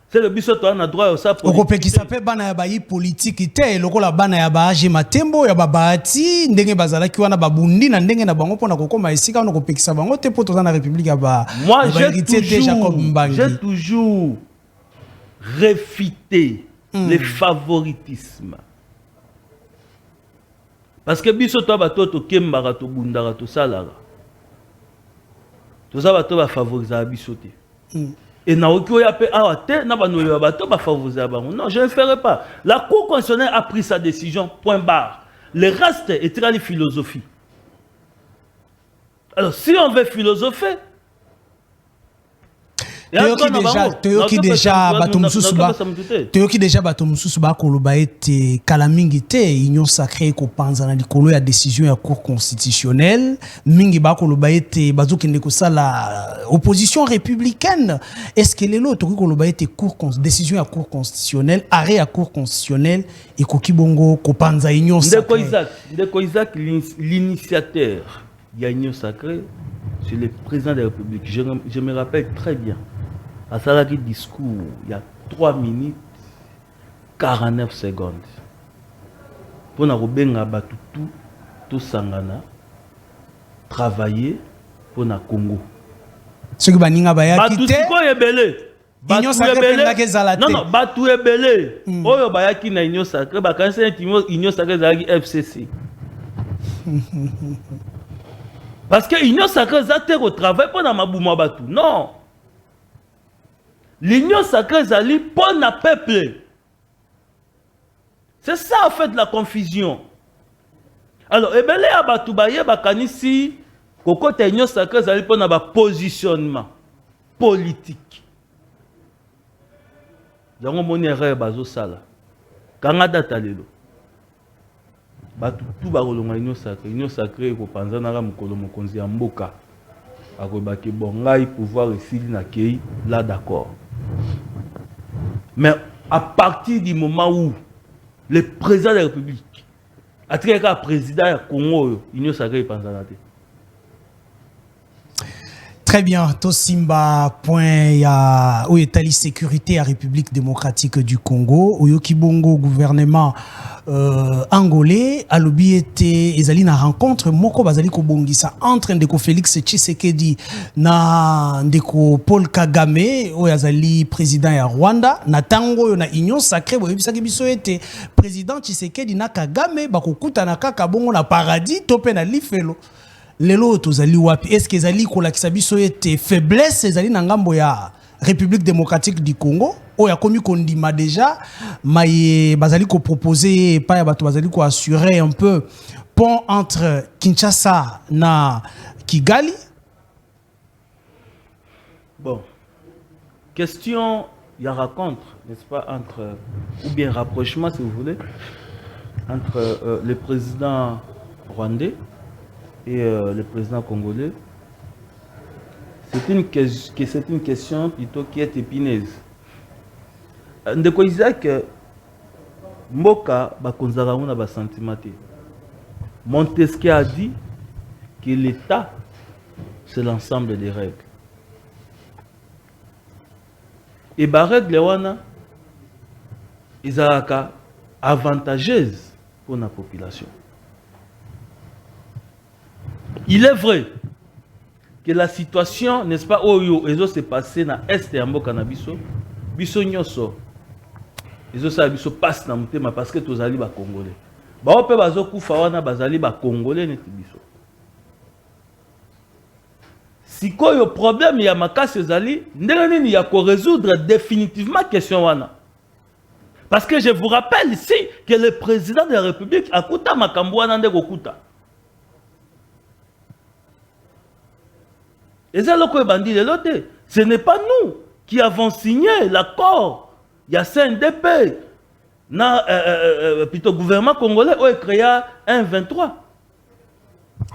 C'est le biso to na droit au ça politique. Okope ki sape bana ya ba yi politique te lokola bana ya ba age matembo ya ba bahati ndenge bazala ki wana babundi na ndenge na bango pona kokoma esika on kopekisa bango te poto na République ya ba. Moi j'ai toujours réfuté les favoritismes. Parce que biso to ba to kembara to bundara to salara. To za ba to ba favoriser biso te. Et na okyo ya pe awate na ba no ya ba to ba favoriser bango. Non, je ne ferai pas. La Cour constitutionnelle a pris sa décision, point barre. Le reste est très philosophie. Alors si on veut philosopher, Toyoki déjà bato mususu ba koloba ete kala mingi te union sacrée ko panza na likolo ya décision ya cour constitutionnelle mingi ba koloba ete bazokende ko sala opposition républicaine. Est-ce que lelo toki koloba ete décision ya cour constitutionnelle arrêt ya cour constitutionnelle et koki bongo ko panza union sacrée? Ndeko Isaac l'initiateur ya union sacrée, c'est le président de la République. Je me rappelle très bien. À ça, discours, il y a 3 minutes 49 secondes. Pour nous tout sangana travailler pour le Congo. Ce que baninga baya kité. Union sacrée non non, batu ebele. Oyo bayaki na union sacrée, ba kanse union sacrée zaki FCC. Parce que l'union sacrée est au travail pour la batu. Non. L'union sacrée est pour le peuple. C'est ça en fait la confusion. Alors, ebele abatu baye bakanisi koko te l'union sacrée est pour le positionnement politique. Yango moni erreur bazo sala. Kanga data lelo. Batu tout bakolonga union sacrée ko panza na mukolo mokonzi ya mboka akobaki bongai pouvoir esili na kei là d'accord. Mais à partir du moment où le président de la République a tiré le président du Congo union sacrée panza na te. Très bien. Tosimba point ya où est la sécurité à République démocratique du Congo, où Yokibongo gouvernement angolais a lobby été ezali na rencontre moko bazali ko bongisa entre ndeko Félix Tshisekedi na ndeko Paul Kagame o yazali président ya Rwanda na tango na union sacrée bo yebisaki biso ete président Tshisekedi na Kagame bakokutana kaka bongo na paradis tope na lifelo. Lelo tozali wapi est-ce que ezali kolakisa biso ete faiblesse ezali na ngambo ya République démocratique du Congo o ya komi kondima déjà maye bazali ko proposer pa ya bato bazali ko assurer un peu pont entre Kinshasa na Kigali. Bon, question il y a rencontre, n'est-ce pas, entre ou bien rapprochement si vous voulez entre le président rwandais et le président congolais. C'est une question plutôt qui est épineuse. Ndeko Isaac Mboka bakonzaka mona ba sentimate. Montesquieu a dit que l'État c'est l'ensemble des règles. Et ba règle wana izaka avantageuse pour la population. Il est vrai que la situation, n'est-ce pas, où ils s'est passé dans l'Est et en Mboka na biso, biso nyoso, ils ont biso passe dans le thème parce que tous ali ba Congolais. Ba ope bazo kufa wana bazali ba Congolais neti biso. Si quoi le problème ya makasi ezali, ndenge nini ya ko résoudre définitivement question wana. Parce que je vous rappelle ici que le président de la République a kuta makambo wana ndeko kuta. Et c'est là que ce n'est pas nous qui avons signé l'accord. Il y a CNDP, plutôt gouvernement congolais, qui a créé un 23.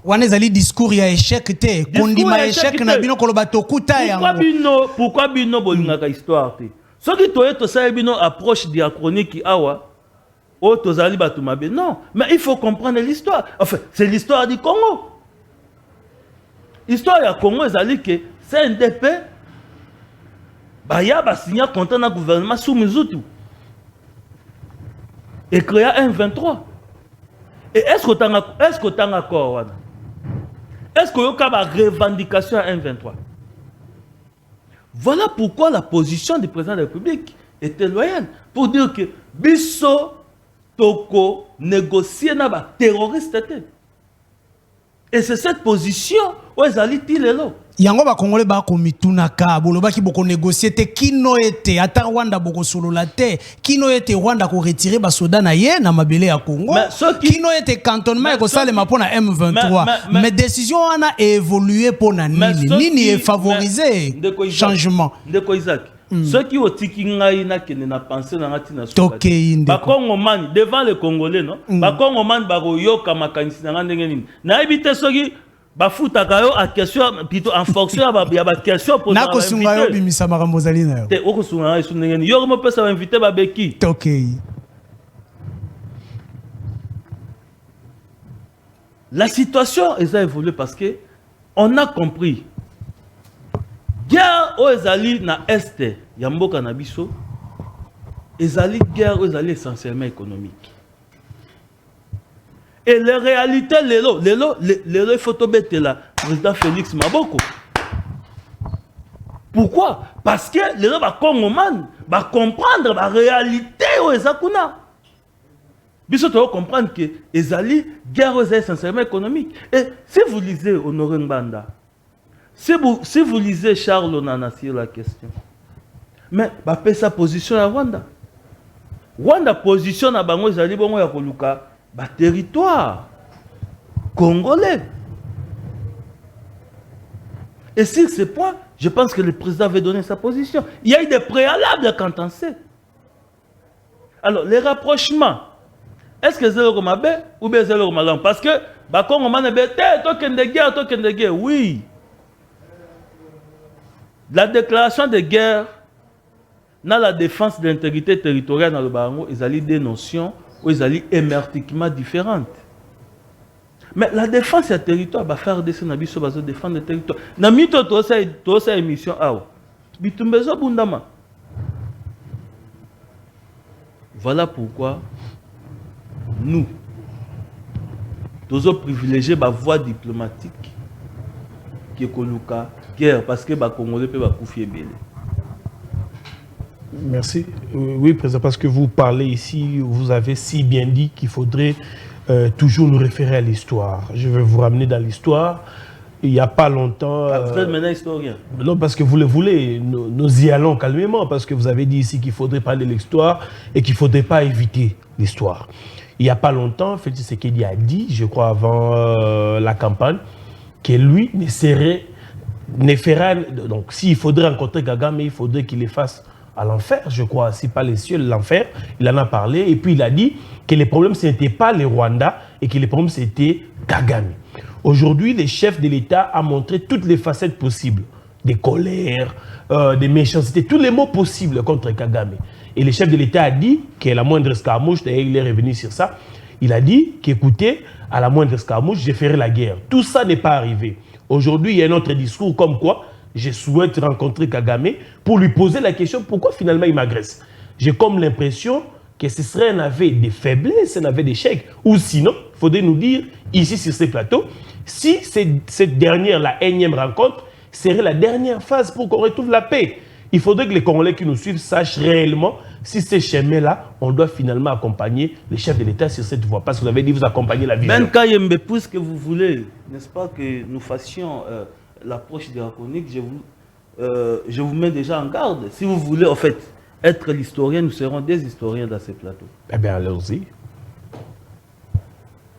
Wane zali discours ya échec te, kondima échec na bino koloba tokuta yango. Pourquoi bino bolingaka histoire te? Ce qui to ça bino approche diachronique awa, o tozali batu mabe. Non, mais il faut comprendre l'histoire. Enfin, c'est l'histoire du Congo. L'histoire du Congo est que CNDP a signé contre le gouvernement sous Mizutu et créé un 23. Et est-ce que tu as un accord? Est-ce qu'il y a une revendication à un 23? Voilà pourquoi la position du président de la République était loyale. Pour dire que Bisso Toko négocier avec les terroristes. Et c'est cette position où ils allaient tirer l'eau. Yango ba Congolais ba ko mitunaka boloba ki boko négocier te kino ete ata Rwanda boko solo la te kino ete Rwanda ko retirer ba soda na ye na mabele ya Congo kino ete cantonnement ko salema pona M23 mais décision wana évolué pona nini est favorisé changement ndeko Isaac ceux qui ont tiki ngai na kene na penser na ngati na soka ba Congomani devant les Congolais non ba Congomani ba ko yoka makanisi na ndenge nini na ebite soki bafuta kayo a question plutôt en fonction ya ba question pour na ko sunga yo bimisa makambo zali na yo te o ko sunga yo ndenge nini yo mo pesa ba inviter ba beki OK. La situation a évolué parce que on a compris guerre aux ezali na est ya mboka na biso ezali guerre aux ezali essentiellement économique. Et les réalités, les photos bêtes là, président Félix Maboko. Pourquoi? Parce que les gens vont comprendre la réalité aux Ezakuna. Ils vont comprendre que les alliés, guerre aux essentiellement économique. Et si vous lisez Honoré Mbanda, si vous lisez Charles Onana sur la question, mais bah sa position à Rwanda. Rwanda position à Bango Zali Bongo ya Koluka. Territoire congolais. Et sur ce point, je pense que le président avait donné sa position. Il y a eu des préalables quand on sait. Alors, les rapprochements, est-ce que c'est le Romabe ou bien c'est le Romalan? Parce que, Congo token de guerre, oui. La déclaration de guerre, dans la défense de l'intégrité territoriale dans le Barango, ils allaient des notions où ils allaient émertiquement différentes. Mais la défense du territoire, va faire des sénabiso, va défendre le territoire. Namito, toi, ça émission, bitumbezo bundama. Voilà pourquoi nous privilégier la voie diplomatique qui est Koluka, guerre, parce que les Congolais peuvent couper belé. Merci. Oui, Président, parce que vous parlez ici, vous avez si bien dit qu'il faudrait toujours nous référer à l'histoire. Je vais vous ramener dans l'histoire. Il n'y a pas longtemps... Vous êtes maintenant historien. Non, parce que vous le voulez. Nous y allons calmement, parce que vous avez dit ici qu'il faudrait parler de l'histoire et qu'il ne faudrait pas éviter l'histoire. Il n'y a pas longtemps, Félix Tshisekedi a dit, je crois avant la campagne, que lui ne fera... Donc, s'il faudrait rencontrer Kagame, il faudrait qu'il les fasse à l'enfer, je crois, si pas les cieux, l'enfer. Il en a parlé et puis il a dit que les problèmes, ce n'était pas les Rwandais et que les problèmes, c'était Kagame. Aujourd'hui, le chef de l'État a montré toutes les facettes possibles, des colères, des méchancetés, tous les mots possibles contre Kagame. Et le chef de l'État a dit qu'à la moindre escarmouche, d'ailleurs il est revenu sur ça, il a dit qu'écoutez, à la moindre escarmouche, je ferai la guerre. Tout ça n'est pas arrivé. Aujourd'hui, il y a un autre discours comme quoi je souhaite rencontrer Kagame pour lui poser la question pourquoi finalement il m'agresse. J'ai comme l'impression que ce serait un aveu de faiblesse, un aveu d'échec. Ou sinon, il faudrait nous dire, ici sur ces plateaux, si cette dernière, la énième rencontre, serait la dernière phase pour qu'on retrouve la paix. Il faudrait que les Congolais qui nous suivent sachent réellement si ces chemins-là, on doit finalement accompagner les chefs de l'État sur cette voie. Parce que vous avez dit vous accompagnez la vision. Même quand il me pousse que vous voulez, n'est-ce pas, que nous fassions l'approche draconique, je vous mets déjà en garde. Si vous voulez, en fait, être l'historien, nous serons des historiens dans ces plateaux. Eh bien, allons-y.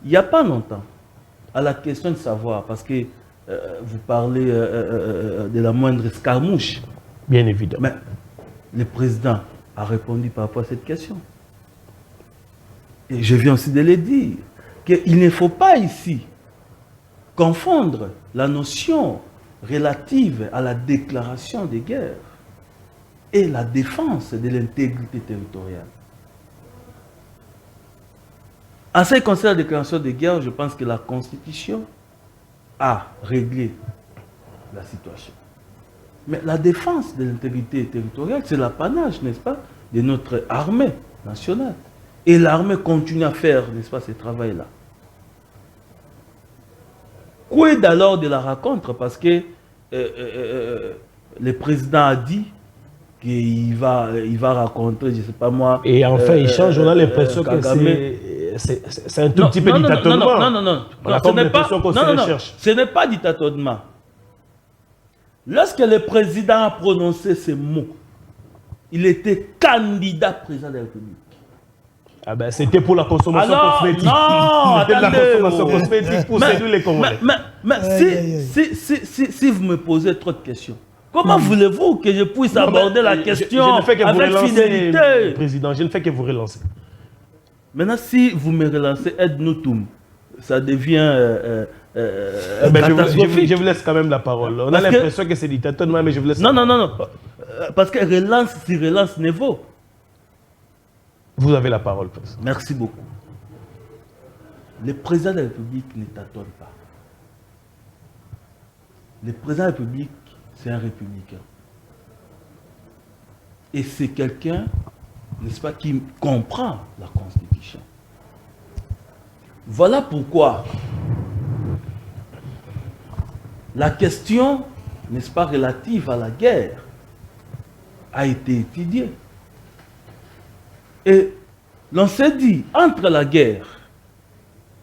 Il n'y a pas longtemps, à la question de savoir, parce que vous parlez de la moindre escarmouche. Bien évidemment. Mais le président a répondu par rapport à cette question. Et je viens aussi de le dire, qu'il ne faut pas ici confondre la notion relative à la déclaration de guerre et la défense de l'intégrité territoriale. En ce qui concerne la déclaration de guerre, je pense que la Constitution a réglé la situation. Mais la défense de l'intégrité territoriale, c'est l'apanage, n'est-ce pas, de notre armée nationale. Et l'armée continue à faire, n'est-ce pas, ce travail-là. Quid alors de la rencontre? Parce que le président a dit qu'il va rencontrer, je ne sais pas moi... Et enfin, il change, on a l'impression que c'est un tout petit peu dictatonnement. Non, ce n'est pas dictatonnement. Lorsque le président a prononcé ces mots, il était candidat président de la République. Ah ben, c'était pour la consommation cosmétique. Non, c'était attendez, la consommation cosmétique pour séduire les Congolais. Mais si vous me posez trop de questions, comment voulez-vous que je puisse aborder la question avec fidélité? Président, je ne fais que vous relancer. Maintenant, si vous me relancez, aide-nous tous. Ça devient je vous laisse quand même la parole. On a l'impression que c'est dictatonnement, mais je vous laisse. Non. Parce que relance, si relance ne vaut. Vous avez la parole, président. Merci beaucoup. Le président de la République ne tâtonne pas. Le président de la République, c'est un républicain. Et c'est quelqu'un, n'est-ce pas, qui comprend la Constitution. Voilà pourquoi la question, n'est-ce pas, relative à la guerre a été étudiée. Et l'on s'est dit, entre la guerre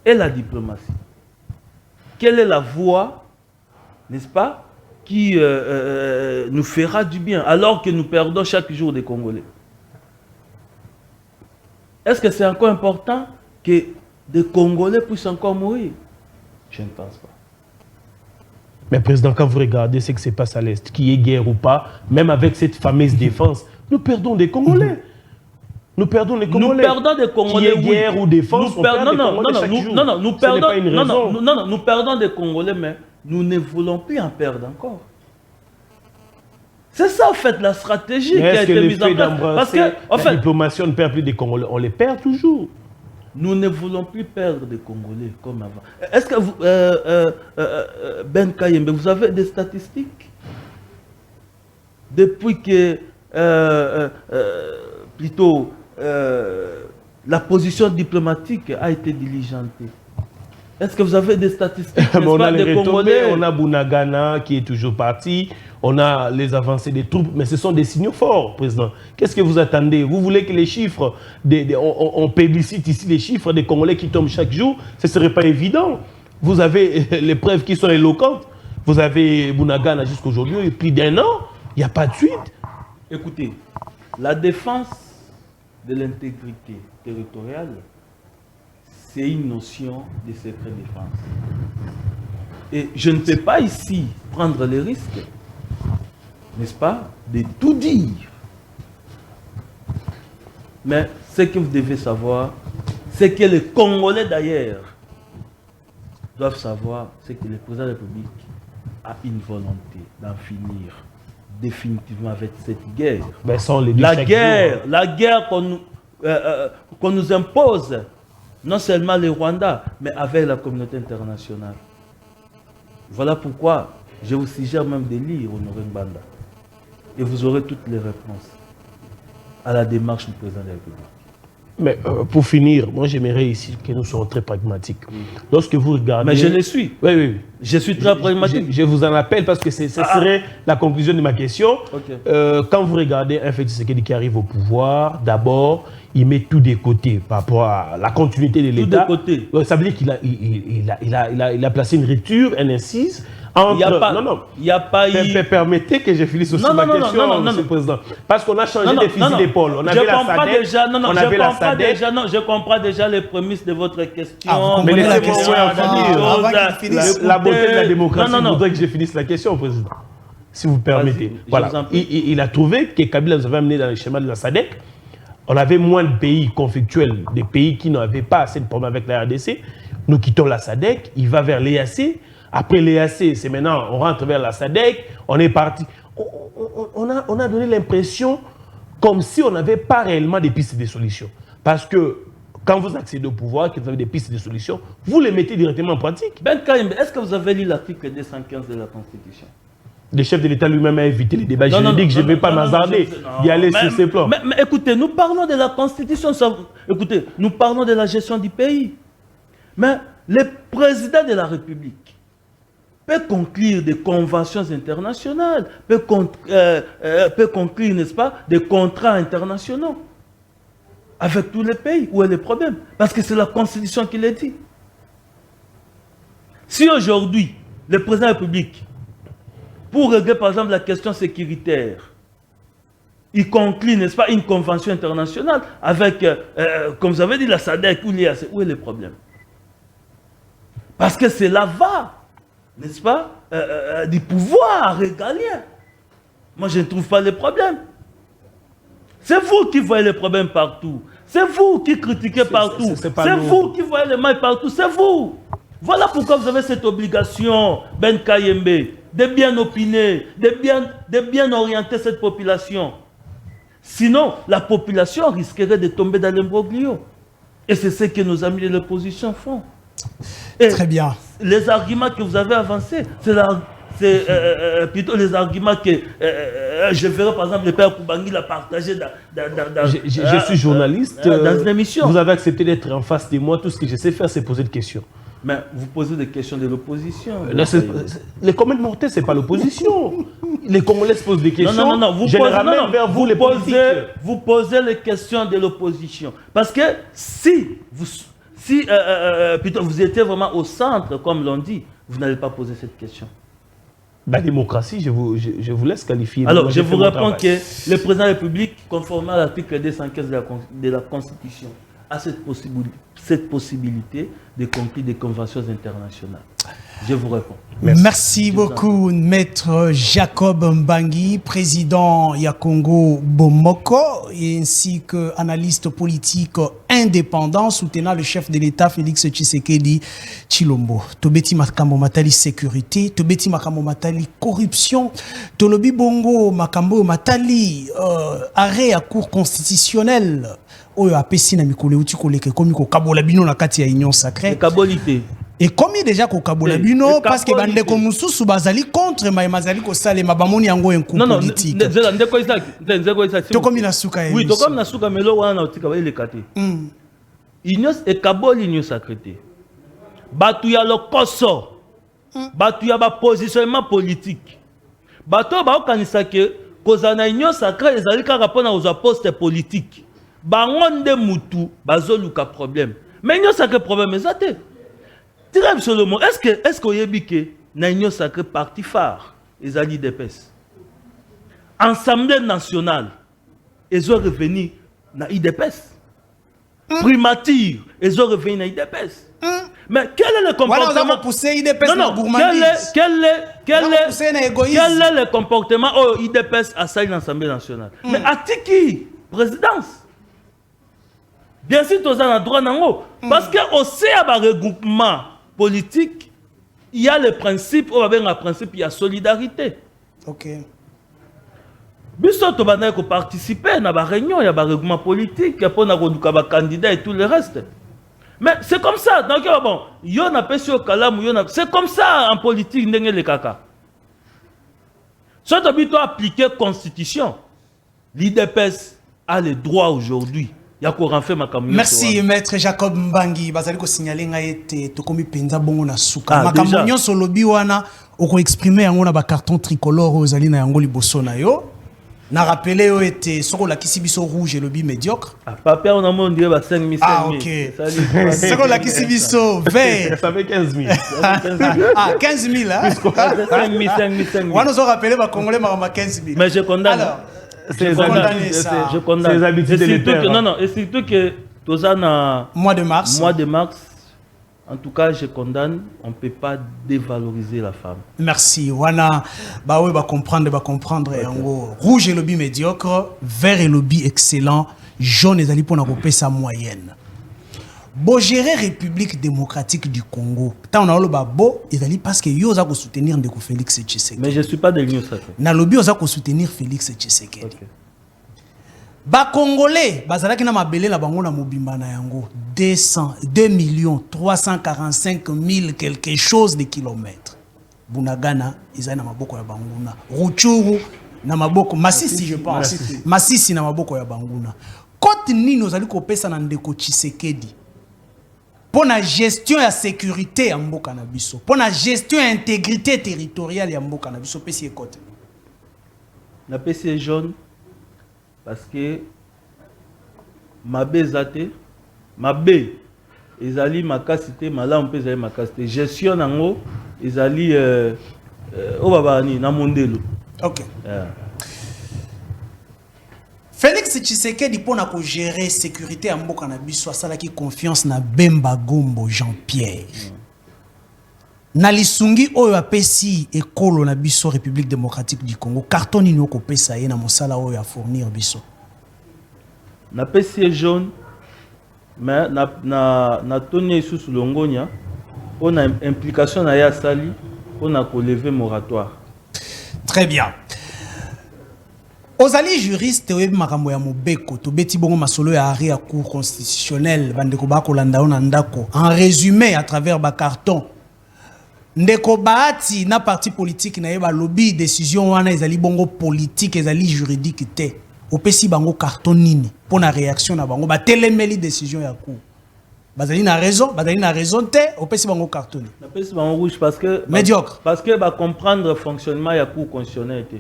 et la diplomatie, quelle est la voie, n'est-ce pas, qui nous fera du bien, alors que nous perdons chaque jour des Congolais? Est-ce que c'est encore important que des Congolais puissent encore mourir? Je ne pense pas. Mais président, quand vous regardez ce qui se passe à l'Est, qu'il y ait guerre ou pas, même avec cette fameuse défense, nous perdons des Congolais. Nous perdons les Congolais. Nous perdons des Congolais. Qu'il y ait guerre ou défense, nous perdons des Congolais chaque jour. Nous perdons des Congolais, mais nous ne voulons plus en perdre encore. C'est ça, en fait, la stratégie qui a été mise en place. Parce que, en fait, la diplomatie, on ne perd plus des Congolais. On les perd toujours. Nous ne voulons plus perdre des Congolais comme avant. Est-ce que vous, Ben Kayembe, vous avez des statistiques? Depuis que plutôt la position diplomatique a été diligentée. Est-ce que vous avez des statistiques? On a des les retombées, Congolais? on a Bunagana qui est toujours parti, on a les avancées des troupes, mais ce sont des signaux forts, Président. Qu'est-ce que vous attendez? Vous voulez que les chiffres, on publicite ici les chiffres des Congolais qui tombent chaque jour? Ce ne serait pas évident. Vous avez les preuves qui sont éloquentes. Vous avez Bunagana jusqu'à aujourd'hui, plus d'1 an, il n'y a pas de suite. Écoutez, la défense de l'intégrité territoriale, c'est une notion de secret défense. Et je ne peux pas ici prendre le risque, n'est-ce pas, de tout dire. Mais ce que vous devez savoir, c'est que les Congolais d'ailleurs doivent savoir, c'est que le président de la République a une volonté d'en finir définitivement avec cette guerre. Ben, sans les la guerre qu'on nous impose, non seulement les Rwandais, mais avec la communauté internationale. Voilà pourquoi je vous suggère même de lire Honoré Mbanda. Et vous aurez toutes les réponses à la démarche du président de la République. Mais pour finir, moi j'aimerais ici que nous soyons très pragmatiques. Lorsque vous regardez... Mais je le suis. Oui, oui. Je suis très pragmatique. Je vous en appelle parce que ce serait la conclusion de ma question. Okay. Quand vous regardez un Félix Tshisekedi qui arrive au pouvoir, d'abord, il met tout de côté par rapport à la continuité de l'État. Tout de côté. Ça veut dire qu'il a placé une rupture, une incise. Entre... Il n'y a pas eu... Permettez que je finisse aussi ma question, Monsieur le Président. Parce qu'on a changé de fusil d'épaule. On avait la SADC. Je comprends déjà les prémices de votre question. Mais laissez-moi finir. La beauté de la démocratie voudrait que je finisse la question, Président. Si vous permettez. Voilà. Il a trouvé que Kabila nous avait amené dans le schéma de la SADC. On avait moins de pays conflictuels, des pays qui n'avaient pas assez de problèmes avec la RDC. Nous quittons la SADC, il va vers l'EAC. Après l'EAC, c'est maintenant, on rentre vers la SADC, on est parti. On a donné l'impression comme si on n'avait pas réellement des pistes de solutions. Parce que quand vous accédez au pouvoir, que vous avez des pistes de solutions, vous les mettez directement en pratique. Ben Kayembe, est-ce que vous avez lu l'article 215 de la Constitution? Le chef de l'État lui-même a évité les débats juridiques. Je ne vais pas m'hazarder d'y aller sur ces plans. Mais écoutez, nous parlons de la Constitution. Écoutez, nous parlons de la gestion du pays. Mais le président de la République peut conclure des conventions internationales, peut conclure, n'est-ce pas, des contrats internationaux avec tous les pays. Où est le problème? Parce que c'est la Constitution qui le dit. Si aujourd'hui, le président de la République, pour régler par exemple la question sécuritaire, il conclut, n'est-ce pas, une convention internationale avec, comme vous avez dit, la SADC ou l'IAC, où est le problème? Parce que c'est là-bas, n'est-ce pas, du pouvoir régalien. Moi, je ne trouve pas le problème. C'est vous qui voyez les problèmes partout. C'est vous qui critiquez partout. C'est vous qui voyez les mailles partout. C'est vous. Voilà pourquoi vous avez cette obligation, Ben Kayembe, de bien opiner, de bien orienter cette population. Sinon, la population risquerait de tomber dans l'imbroglio. Et c'est ce que nos amis de l'opposition font. Et très bien. Les arguments que vous avez avancés, c'est plutôt les arguments que je verrai par exemple le père Koubangi l'a partagé je suis journaliste. Dans une émission. Vous avez accepté d'être en face de moi. Tout ce que je sais faire, c'est poser des questions. Mais vous posez des questions de l'opposition. Les communs mortels, ce n'est pas l'opposition. Les Congolais se posent des questions. Non, vous posez les questions de l'opposition. Parce que si plutôt vous étiez vraiment au centre, comme l'on dit, vous n'allez pas poser cette question. La démocratie, je vous laisse qualifier. Alors, je vous réponds que le président de la République, conformément à l'article 215 de la Constitution, a cette possibilité de conclure des conventions internationales. Je vous réponds. Merci beaucoup, Maître Jacob Mbangi, président Yakongo Bomoko, ainsi qu'analyste politique indépendant soutenant le chef de l'État Félix Tshisekedi Tshilombo. Tobeti makambo matali sécurité, tobeti makambo matali corruption, tolobi bongo makambo matali arrêt à cour constitutionnelle oyo apesi na mikolo uti koleka komi ko kabola bino na kati ya union sacrée kabolité et comme déjà ko kabola bino parce que bande ko mususu bazali contre mazali ko salema bamoni yango un coup politique non ndeko Isaac to komi na suka oui to komi na suka melo wana otika ba ile kate union et kaboli union sacrée batu ya lokoso batu ya ba positionnement politique bato ba okanisa ke kozana union sacrée ezali kaka pona aux postes politiques bangonde mutu bazoluka problème mais union sacrée problème ezate Tirem Solomon, est-ce qu'on y a biqué na union sacrée parti phare ezali DPS Assemblée nationale ils ont revenu na IDPS primature ils ont revenu na IDPS mais quel est le comportement quel est le comportement oh IDPS a ça l'Assemblée nationale mais atiki présidence bien sûr tous en droit nango parce que au sein à regroupement politique il y a le principe on va bien un principe il y a solidarité OK biso to bana ko participer na ba réunion il y a ba regroupement politique il y a pour na ko ba candidat et tout le reste mais c'est comme ça donc bon yo na pesi au kalamu yo na c'est comme ça en politique ndenge le kaka soit to bito appliquer constitution l'IDPS a le droit aujourd'hui. Merci maître Jacob Mbangi bazali ko signaler nga ete to komi penza bongo na suka makambo nyonso lobi wana oko exprimer yango na ba carton tricolore ozali na yango liboso na yo na rappeler yo ete soko la kisibiso rouge et lobi médiocre papa on a mon dire ba 5000 OK soko la kisibiso vert ça fait 15000 ah 15000 hein 5000 wana zo rappeler ba congolais ma 15000 mais je condamne alors je condamne ces habitudes de l'État. Non, non, et surtout que tous en mois de mars, en tout cas, je condamne. On ne peut pas dévaloriser la femme. Merci. Wana, bah oui, bah comprendre. Rouge et lobby médiocre, vert et lobby excellent, jaune et ali pour n'avoir sa moyenne. Bo gérer République démocratique du Congo. Tant on a le babo, ils allaient parce que yo za ko soutenir ndeko Félix Tshisekedi. Mais je suis pas de l'Union sacrée. Na lobby oza ko soutenir Félix Tshisekedi. Okay. Ba Congolais, bazalaki na mabele na bango na mobimba na yango 2 345 000 quelque chose de kilomètres. Bunagana izali na maboko ya banguna. Ruchuru na maboko Masisi je pense. Masisi na maboko ya banguna. Kote nini ozali ko pesa na ndeko Tshisekedi? Pour la gestion de la sécurité en mboka na biso, pour la gestion de l'intégrité territoriale en mboka na biso, PC côté. La PC jaune parce que ma bezate, ma b, ezali makasité, mala on peut ezali makasité. Gestion nango ezali o babani na mondelo. OK. Félix Tshisekedi pour na gérer sécurité en mboka na biso asala ki confiance na Bemba Gombo Jean-Pierre. Na lisungi oyo apesi ekolo na biso République démocratique du Congo carton ni ko pesa ye na mosala oyo a fournir biso. Na pesi jaune mais na toni sous longonya on a implication na ya sali on a ko lever moratoire. Très bien. Ozali juriste oyebi makambo ya mobeko to beti bongo masolo ya ari ya cour constitutionnelle bandeko ba ko landa ona ndako en résumé à travers ba carton ndeko baati na parti politique na yeba lobby décision wana ezali bongo politique ezali juridique te opesi bango carton nini pour na réaction na bango ba telemeli décision ya cour bazali na raison te opesi bango carton na pesi bango rouge parce que médiocre parce que ba comprendre fonctionnement ya cour constitutionnelle te.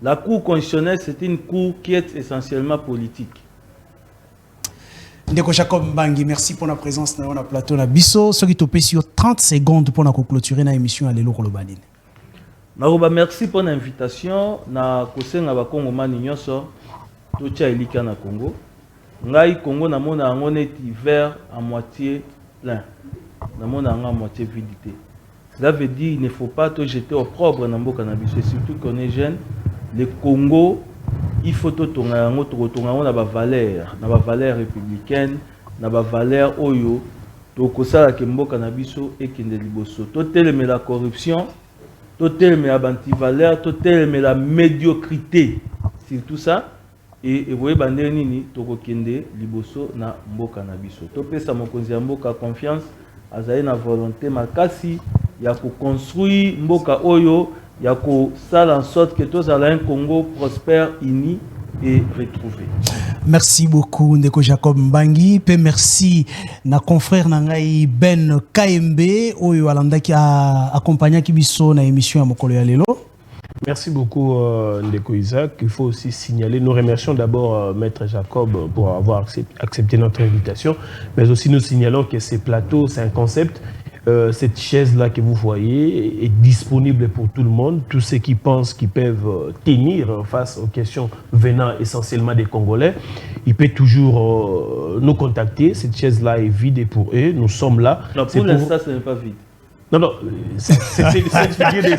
La Cour constitutionnelle, c'est une cour qui est essentiellement politique. Ndeko Jacob Mbangi, merci pour la présence dans le plateau na biso. Ce qui te paye sur 30 secondes pour clôturer la émission à l'élo Kolobadine. Merci pour l'invitation. Na kosenga ba Congo mani nyonso to tia elika na Congo. Ngai Congo na mona ngoneti vert à moitié plein. Na mona à moitié vide. Cela veut dire il ne faut pas te jeter au propre na mboka na biso, surtout qu'on est jeune. Le Congo, il faut que tu aies une valeur républicaine, une valeur oyo, tu as et tu la corruption, tu as la valeur, tu as la médiocrité. C'est tout ça. et voyez bandé nini toko kende liboso na mboka na biso to pesa mokonzi ya mboka confiance azali na volonté makasi ya ko construire mboka oyo ya ko sala en sorte que tous un Congo prospère, uni et retrouvé. Merci beaucoup Ndeko Jacob Mbangi, pe merci na confrère nangai Ben KMB oyo alandaki accompagner kibiso na émission ya mokolo ya lelo. Merci beaucoup Ndeko Isaac. Il faut aussi signaler, nous remercions d'abord Maître Jacob pour avoir accepté notre invitation, mais aussi nous signalons que ces plateaux, c'est un concept. Cette chaise-là que vous voyez est disponible pour tout le monde. Tous ceux qui pensent qu'ils peuvent tenir face aux questions venant essentiellement des Congolais, ils peuvent toujours nous contacter. Cette chaise-là est vide pour eux. Nous sommes là. Non, pour l'instant, ce n'est pas vide. Non, non,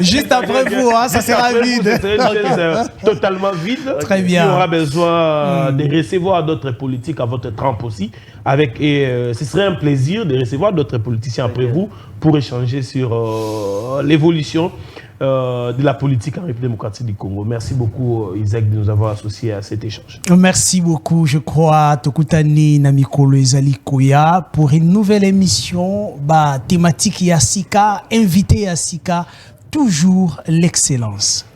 juste après vous, hein, ça sera vide. C'est une chaise totalement vide. Très bien. Il y aura besoin de recevoir d'autres politiques à votre trempe aussi. Ce serait un plaisir de recevoir d'autres politiciens après vous pour échanger sur l'évolution de la politique en République démocratique du Congo. Merci beaucoup Isaac de nous avoir associés à cet échange. Merci beaucoup. Je crois Tokutani Namikolo Ezali Koya pour une nouvelle émission thématique Yassika, invité Yassika, toujours l'excellence.